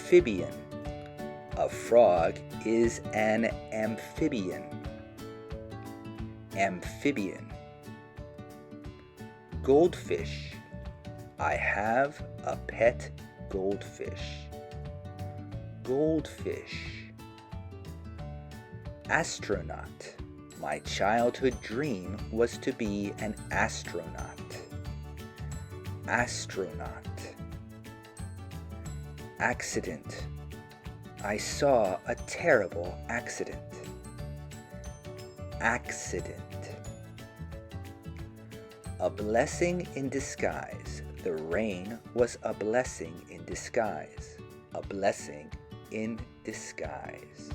amphibian. A frog is an amphibian. Amphibian. Goldfish. I have a pet goldfish. Goldfish. Astronaut. My childhood dream was to be an astronaut. Astronaut. Accident. I saw a terrible accident. Accident. A blessing in disguise. The rain was a blessing in disguise. A blessing in disguise.